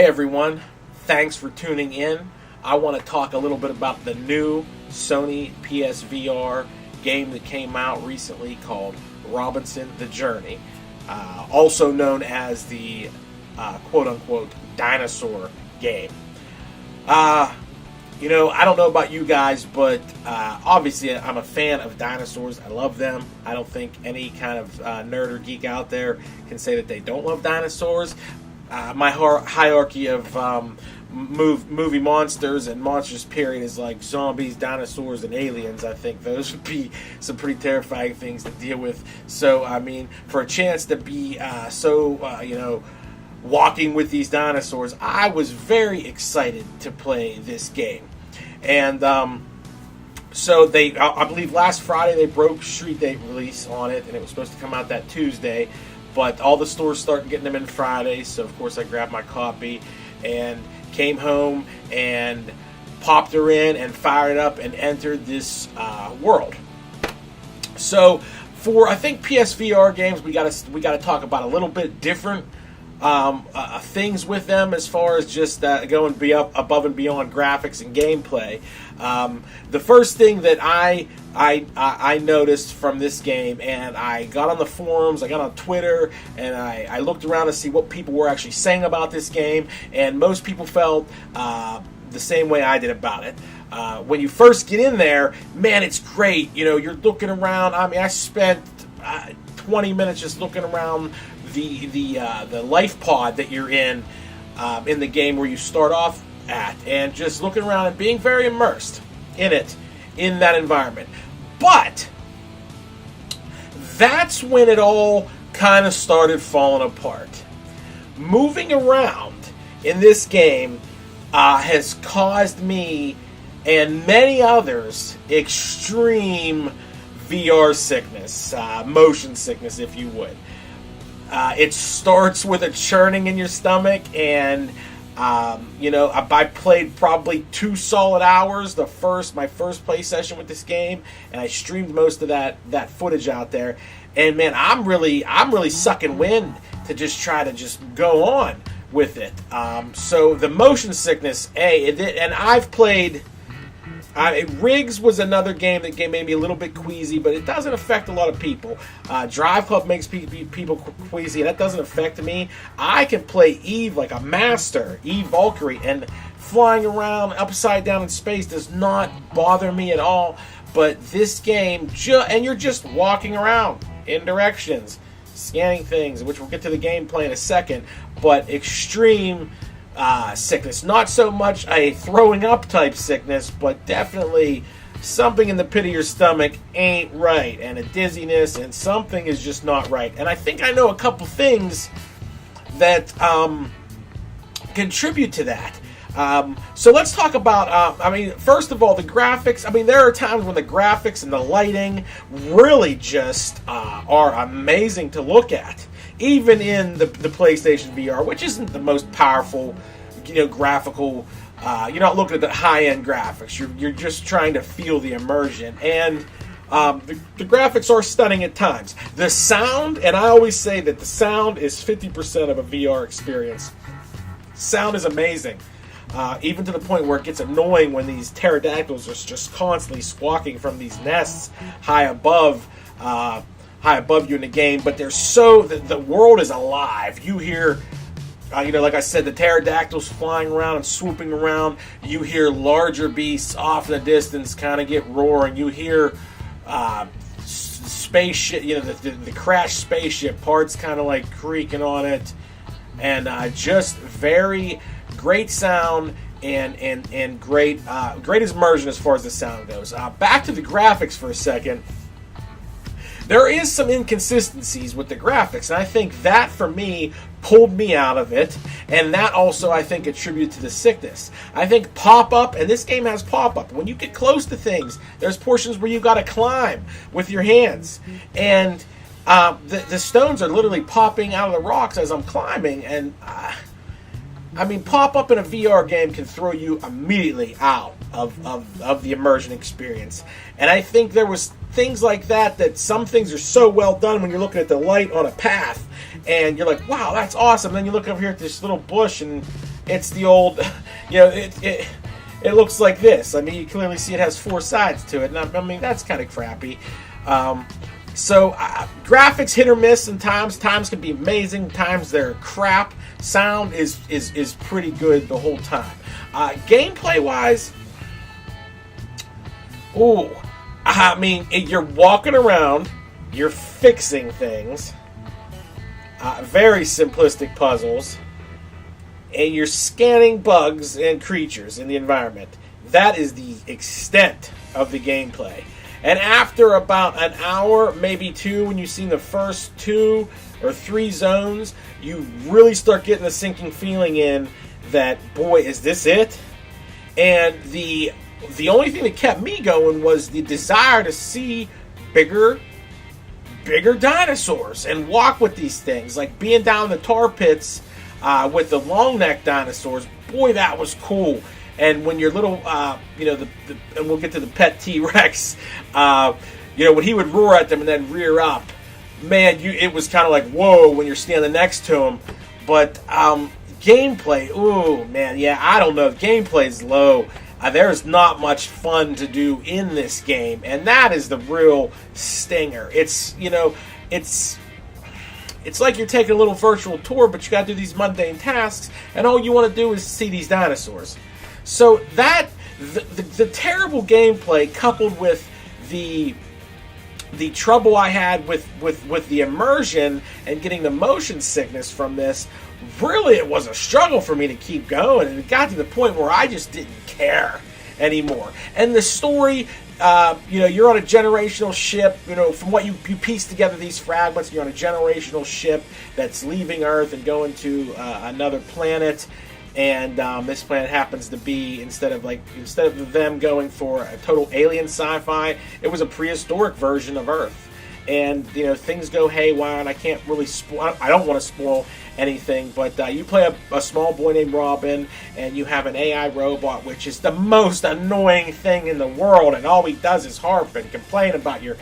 Hey everyone, thanks for tuning in. I want to talk a little bit about the new Sony PSVR game that came out recently called Robinson the Journey, also known as the quote-unquote dinosaur game. I don't know about you guys, but obviously I'm a fan of dinosaurs. I love them. I don't think any kind of nerd or geek out there can say that they don't love dinosaurs. My hierarchy of movie monsters and monsters period is like zombies, dinosaurs, and aliens. I think those would be some pretty terrifying things to deal with. So, I mean, for a chance to be walking with these dinosaurs, I was very excited to play this game. And so I believe last Friday they broke street date release on it, and it was supposed to come out that Tuesday. But all the stores started getting them in Friday, so of course I grabbed my copy and came home and popped her in and fired it up and entered this world. So for I think PSVR games, we got to talk about a little bit different things with them as far as just going above and beyond graphics and gameplay. The first thing that I noticed from this game, and I got on the forums, I got on Twitter, and I looked around to see what people were actually saying about this game, and most people felt the same way I did about it. When you first get in there, man, it's great. You're looking around. I mean, I spent 20 minutes just looking around the life pod that you're in the game where you start off at, and just looking around and being very immersed in that environment. But that's when it all kind of started falling apart. Moving around in this game has caused me and many others extreme VR sickness, motion sickness, if you would. It starts with a churning in your stomach, and I played probably 2 solid hours my first play session with this game, and I streamed most of that footage out there. And man, I'm really sucking wind to just try to just go on with it. So the motion sickness, and I've played. Riggs was another game that made me a little bit queasy, but it doesn't affect a lot of people. Drive Club makes people queasy, and that doesn't affect me. I can play Eve like a master, Eve Valkyrie, and flying around upside down in space does not bother me at all. But this game, and you're just walking around in directions, scanning things, which we'll get to the gameplay in a second, but extreme sickness. Not so much a throwing up type sickness, but definitely something in the pit of your stomach ain't right, and a dizziness, and something is just not right. And I think I know a couple things that contribute to that. So let's talk about, first of all, the graphics. There are times when the graphics and the lighting really just are amazing to look at. Even in the PlayStation VR, which isn't the most powerful, graphical. You're not looking at the high-end graphics. You're just trying to feel the immersion, and the graphics are stunning at times. The sound, and I always say that the sound is 50% of a VR experience. Sound is amazing, even to the point where it gets annoying when these pterodactyls are just constantly squawking from these nests high above you in the game. But the world is alive. You hear, like I said, the pterodactyls flying around and swooping around. You hear larger beasts off in the distance kind of get roaring. You hear spaceship, the crashed spaceship parts kind of like creaking on it, and just very great sound and great immersion as far as the sound goes. Back to the graphics for a second. There is some inconsistencies with the graphics, and I think that, for me, pulled me out of it, and that also, I think, attributed to the sickness. I think pop-up, and this game has pop-up. When you get close to things, there's portions where you've got to climb with your hands, and the stones are literally popping out of the rocks as I'm climbing, and pop-up in a VR game can throw you immediately out of the immersion experience, and I think there was things like that some things are so well done when you're looking at the light on a path and you're like, wow, that's awesome. Then you look over here at this little bush and it's the old, it looks like this. I mean, you clearly see it has 4 sides to it, and I mean, that's kind of crappy. So graphics hit or miss, and times can be amazing, times they're crap. Sound is pretty good the whole time. Gameplay wise, I mean, you're walking around, you're fixing things, very simplistic puzzles, and you're scanning bugs and creatures in the environment. That is the extent of the gameplay. And after about an hour, maybe 2, when you've seen the first 2 or 3 zones, you really start getting the sinking feeling in that, boy, is this it? And the only thing that kept me going was the desire to see bigger dinosaurs and walk with these things. Like being down in the tar pits with the long neck dinosaurs, boy, that was cool. And when your little, and we'll get to the pet T-Rex, when he would roar at them and then rear up, man, it was kind of like, whoa, when you're standing next to him. But gameplay, ooh, man, yeah, I don't know. Gameplay's low. There's not much fun to do in this game, and that is the real stinger. It's like you're taking a little virtual tour, but you got to do these mundane tasks, and all you want to do is see these dinosaurs. So that the terrible gameplay coupled with the trouble I had with the immersion and getting the motion sickness from this, really it was a struggle for me to keep going, and it got to the point where I just didn't care anymore. And the story, you're on a generational ship, from what you piece together these fragments, you're on a generational ship that's leaving Earth and going to another planet. And this planet happens to be, instead of them going for a total alien sci-fi, it was a prehistoric version of Earth. And things go haywire, and I can't really I don't want to spoil anything, but you play a small boy named Robin, and you have an AI robot, which is the most annoying thing in the world, and all he does is harp and complain about your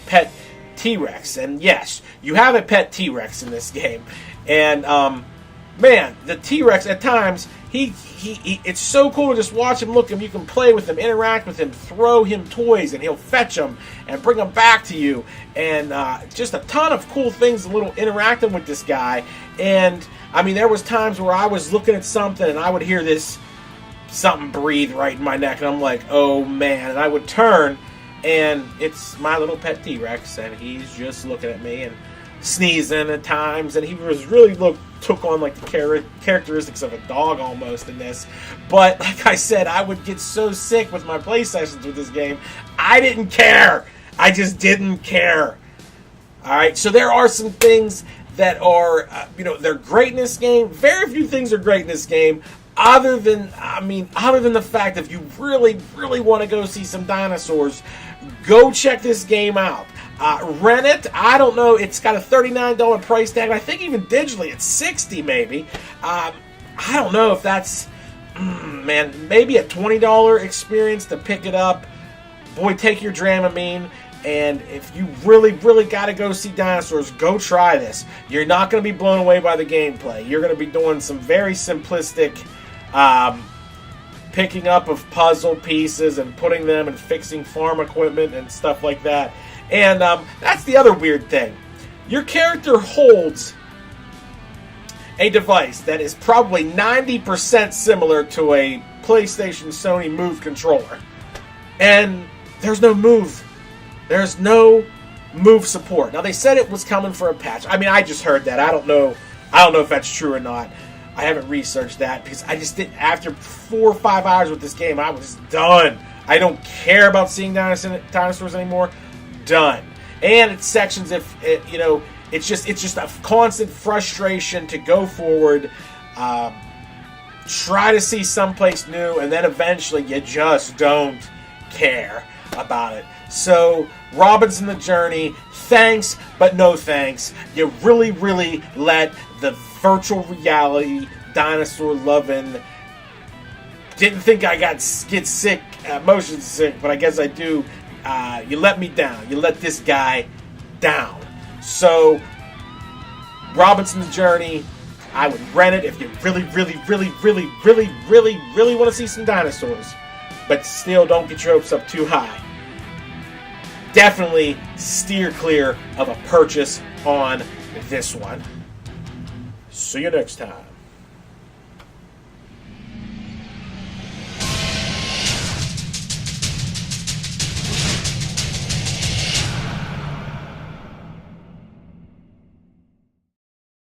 pet T-Rex. And yes, you have a pet T-Rex in this game, and man, the T-Rex at times, he it's so cool to just watch him, look him. You can play with him, interact with him, throw him toys, and he'll fetch them and bring them back to you. And just a ton of cool things, a little interacting with this guy. And I mean, there was times where I was looking at something and I would hear something breathe right in my neck, and I'm like, oh man. And I would turn, and it's my little pet T-Rex, and he's just looking at me and sneezing at times, and he was really took on like the characteristics of a dog almost in this. But like I said, I would get so sick with my play sessions with this game. I didn't care. I just didn't care. Alright, so there are some things that are, they're great in this game. Very few things are great in this game, other than the fact that if you really, really want to go see some dinosaurs, go check this game out. Rent it. I don't know. It's got a $39 price tag. I think even digitally it's $60 maybe. I don't know if that's, maybe a $20 experience to pick it up. Boy, take your Dramamine. And if you really, really got to go see dinosaurs, go try this. You're not going to be blown away by the gameplay. You're going to be doing some very simplistic picking up of puzzle pieces and putting them and fixing farm equipment and stuff like that. And that's the other weird thing. Your character holds a device that is probably 90% similar to a PlayStation Sony Move controller. And there's no Move. There's no Move support. Now, they said it was coming for a patch. I mean, I just heard that. I don't know if that's true or not. I haven't researched that because I just didn't. After 4 or 5 hours with this game, I was done. I don't care about seeing dinosaurs anymore. Done. And it's sections it's just a constant frustration to go forward, try to see someplace new, and then eventually you just don't care about it. So Robinson the Journey, thanks but no thanks. You really, really let the virtual reality dinosaur loving, didn't think I get sick, motion sick, but I guess I do. You let me down. You let this guy down. So, Robinson's Journey, I would rent it if you really, really, really, really, really, really, really want to see some dinosaurs. But still, don't get your hopes up too high. Definitely steer clear of a purchase on this one. See you next time.